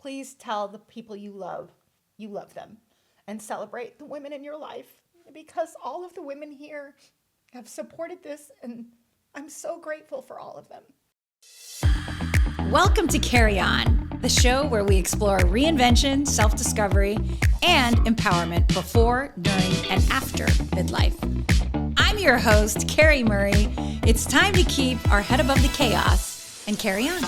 please tell the people you love them, and celebrate the women in your life, because all of the women here have supported this, and I'm so grateful for all of them. Welcome to Carrie On, the show where we explore reinvention, self-discovery, and empowerment before, during, and after midlife. I'm your host, Carrie Murray. It's time to keep our head above the chaos and carry on.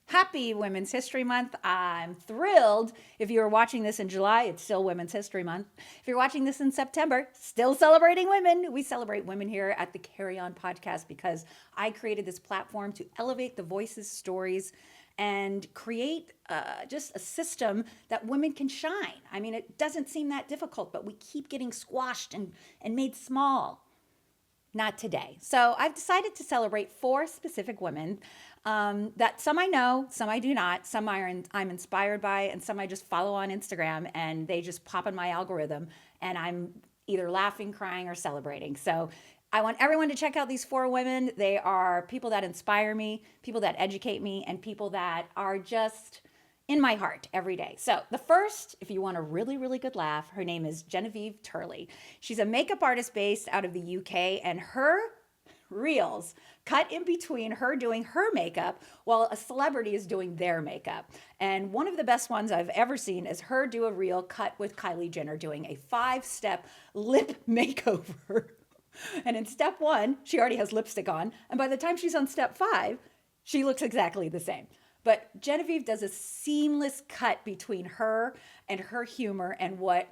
Happy Women's History Month. I'm thrilled. If you are watching this in July, it's still Women's History Month. If you're watching this in September, still celebrating women. We celebrate women here at the Carrie On podcast because I created this platform to elevate the voices, stories, and create just a system that women can shine. I mean, it doesn't seem that difficult, but we keep getting squashed and made small. Not today. So I've decided to celebrate 4 specific women that some I know, some I do not, some I'm inspired by, and some I just follow on Instagram, and they just pop in my algorithm, and I'm either laughing, crying, or celebrating. So I want everyone to check out these 4 women. They are people that inspire me, people that educate me, and people that are just in my heart every day. So the first, if you want a really, really good laugh, her name is Genevieve Turley. She's a makeup artist based out of the UK, and her reels cut in between her doing her makeup while a celebrity is doing their makeup. And one of the best ones I've ever seen is her do a reel cut with Kylie Jenner doing a 5-step lip makeover. And in step 1, she already has lipstick on. And by the time she's on step 5, she looks exactly the same. But Genevieve does a seamless cut between her and her humor and what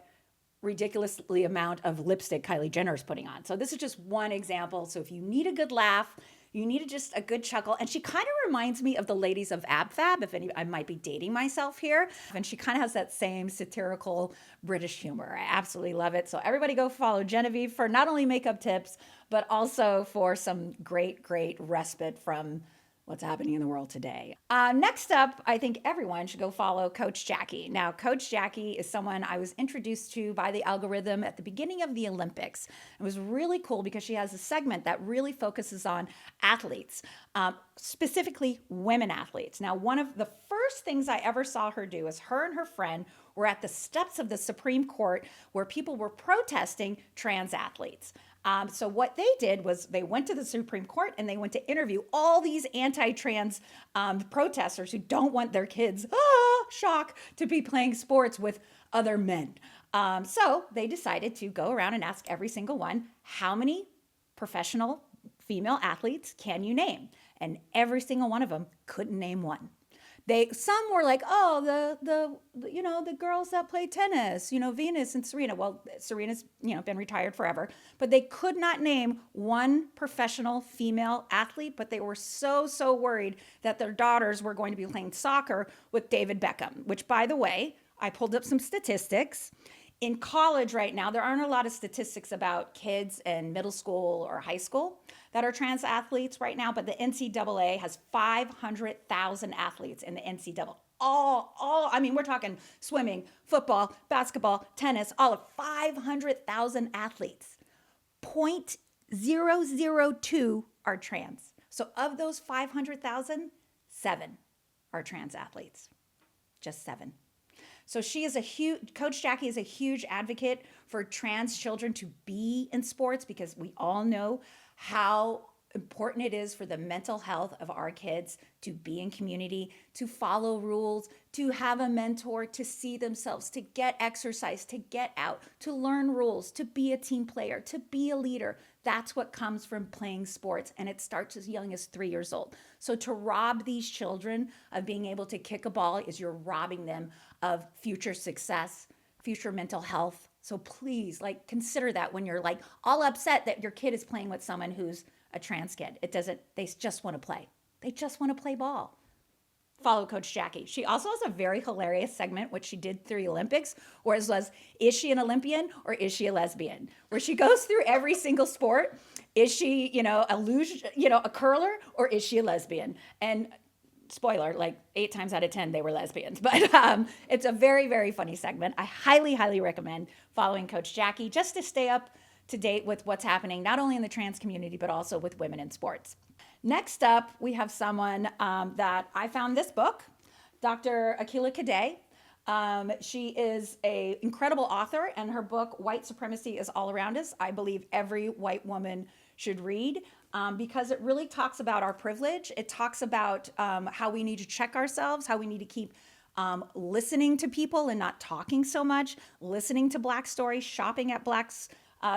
ridiculously amount of lipstick Kylie Jenner is putting on. So this is just one example. So if you need a good laugh, you need just a good chuckle. And she kind of reminds me of the ladies of AbFab, I might be dating myself here. And she kind of has that same satirical British humor. I absolutely love it. So everybody go follow Genevieve for not only makeup tips, but also for some great, great respite from what's happening in the world today. Next up, I think everyone should go follow Coach Jackie. Now, Coach Jackie is someone I was introduced to by the algorithm at the beginning of the Olympics. It was really cool because she has a segment that really focuses on athletes, specifically women athletes. Now, one of the first things I ever saw her do is her and her friend were at the steps of the Supreme Court where people were protesting trans athletes. So what they did was they went to the Supreme Court and they went to interview all these anti-trans protesters who don't want their kids, shock, to be playing sports with other men. So they decided to go around and ask every single one, how many professional female athletes can you name? And every single one of them couldn't name one. Some were like, the girls that play tennis, Venus and Serena. Well, Serena's, been retired forever, but they could not name one professional female athlete, but they were so worried that their daughters were going to be playing soccer with David Beckham, which, by the way, I pulled up some statistics. In college right now, there aren't a lot of statistics about kids in middle school or high school that are trans athletes right now, but the NCAA has 500,000 athletes in the NCAA. We're talking swimming, football, basketball, tennis, all of 500,000 athletes. 0.002 are trans. So of those 500,000, 7 are trans athletes. Just 7. So Coach Jackie is a huge advocate for trans children to be in sports because we all know how important it is for the mental health of our kids to be in community, to follow rules, to have a mentor, to see themselves, to get exercise, to get out, to learn rules, to be a team player, to be a leader. That's what comes from playing sports, and it starts as young as 3 years old. So to rob these children of being able to kick a ball is you're robbing them of future success, future mental health. So please, consider that when you're all upset that your kid is playing with someone who's a trans kid. They just want to play. They just want to play ball. Follow Coach Jackie. She also has a very hilarious segment, which she did through the Olympics, where it was, is she an Olympian or is she a lesbian? Where she goes through every single sport. Is she, a curler, or is she a lesbian? And spoiler, 8 times out of 10, they were lesbians. But it's a very, very funny segment. I highly, highly recommend following Coach Jackie just to stay up to date with what's happening, not only in the trans community, but also with women in sports. Next up, we have someone that I found this book. Dr. Akila Kadei. She is an incredible author, and her book, White Supremacy is All Around Us, I believe every white woman should read, because it really talks about our privilege. It talks about how we need to check ourselves, how we need to keep listening to people and not talking so much, listening to Black stories, shopping at Black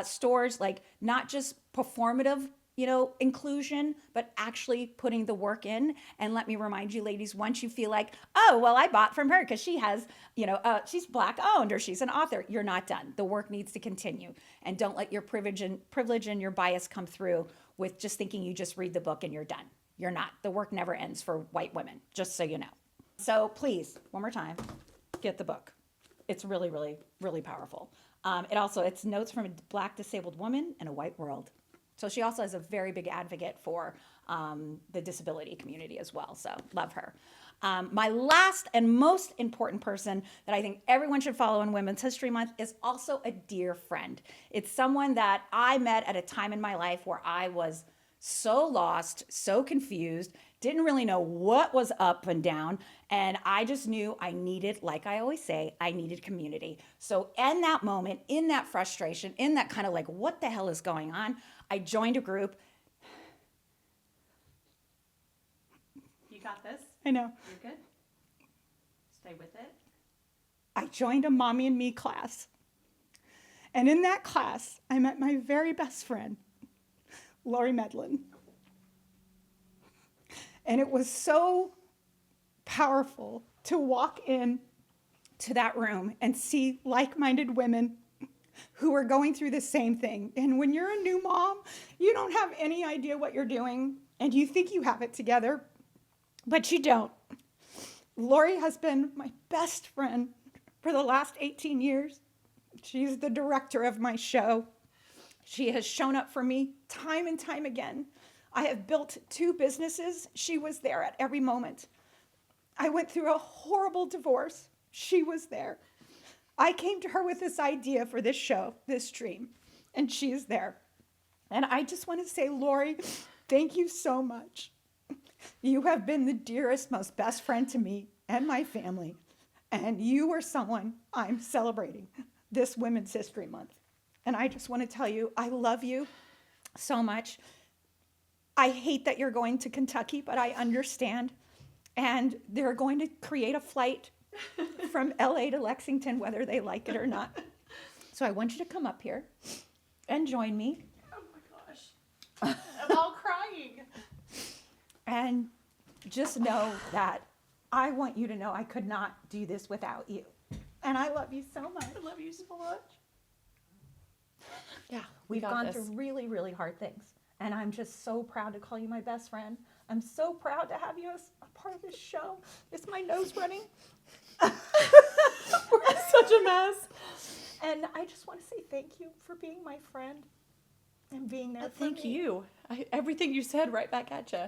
stores, like not just performative, inclusion, but actually putting the work in. And let me remind you, ladies, once you feel like, oh, well, I bought from her because she has, she's Black owned or she's an author, you're not done. The work needs to continue. And don't let your privilege and your bias come through with just thinking you just read the book and you're done. You're not. The work never ends for white women, just so you know. So please, one more time, get the book. It's really, really, really powerful. It's notes from a Black disabled woman in a white world. So she also is a very big advocate for the disability community as well. So love her. My last and most important person that I think everyone should follow in Women's History Month is also a dear friend. It's someone that I met at a time in my life where I was so lost, so confused, didn't really know what was up and down. And I just knew I needed, like I always say, I needed community. So in that moment, in that frustration, in that kind of like, what the hell is going on? I joined a group. You got this. I know. You're good. Stay with it. I joined a Mommy and Me class. And in that class, I met my very best friend, Lori Medlin. And it was so powerful to walk in to that room and see like-minded women who are going through the same thing. And when you're a new mom, you don't have any idea what you're doing, and you think you have it together, but you don't. Lori has been my best friend for the last 18 years. She's the director of my show. She has shown up for me time and time again. I have built 2 businesses. She was there at every moment. I went through a horrible divorce. She was there. I came to her with this idea for this show, this dream, and she is there. And I just want to say, Lori, thank you so much. You have been the dearest, most best friend to me and my family, and you are someone I'm celebrating this Women's History Month. And I just want to tell you, I love you so much. I hate that you're going to Kentucky, but I understand. And they're going to create a flight from LA to Lexington, whether they like it or not. So I want you to come up here and join me. Oh my gosh. I'm all crying. And just know that I want you to know I could not do this without you. And I love you so much. I love you so much. Yeah, we've got gone this. through really, really hard things. And I'm just so proud to call you my best friend. I'm so proud to have you as a part of this show. Is my nose running? We're such a mess. And I just want to say thank you for being my friend and being there for Thank me. you. Everything you said right back at you.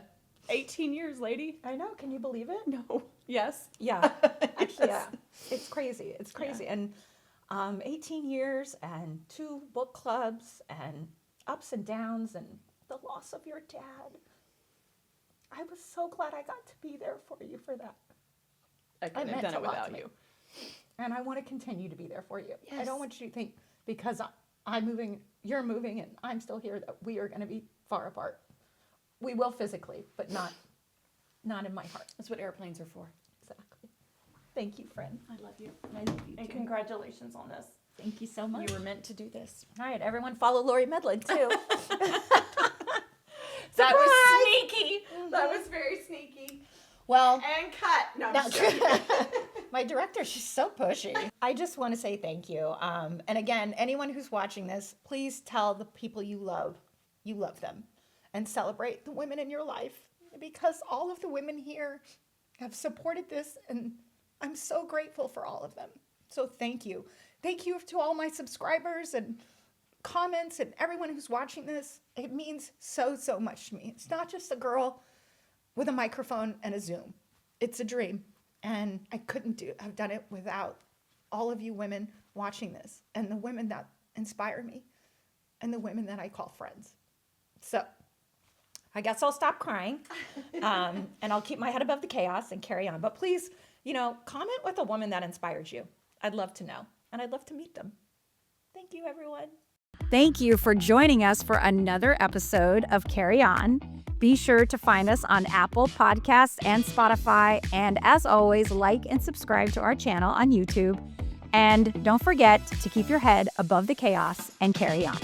18 years, lady. I know. Can you believe it? No. Yes. Yeah. Actually, Yes. yeah. It's crazy. It's crazy. And 18 years and 2 book clubs and ups and downs and the loss of your dad. I was so glad I got to be there for you for that. I couldn't have done it without you. And I want to continue to be there for you. I Yes. don't want you to think because I'm moving, you're moving, and I'm still here that we are going to be far apart. We will physically, but not in my heart. That's what airplanes are for. Exactly. Thank you, friend. I love you. I love you And too. congratulations on this. Thank you so much. You were meant to do this. All right, everyone follow Lori Medlin too. That was Surprise! sneaky. That was very sneaky. Well, And cut. No, I'm no, just joking. my director, she's so pushy. I just want to say thank you. And again, anyone who's watching this, please tell the people you love them, and celebrate the women in your life, because all of the women here have supported this, and I'm so grateful for all of them. So thank you. Thank you to all my subscribers and comments and everyone who's watching this. It means so, so much to me. It's not just a girl with a microphone and a Zoom. It's a dream. And I couldn't have done it without all of you women watching this, and the women that inspire me, and the women that I call friends. So I guess I'll stop crying, and I'll keep my head above the chaos and carry on. But please comment with a woman that inspires you. I'd love to know, and I'd love to meet them. Thank you, everyone. Thank you for joining us for another episode of Carrie On. Be sure to find us on Apple Podcasts and Spotify. And as always, like and subscribe to our channel on YouTube. And don't forget to keep your head above the chaos and carry on.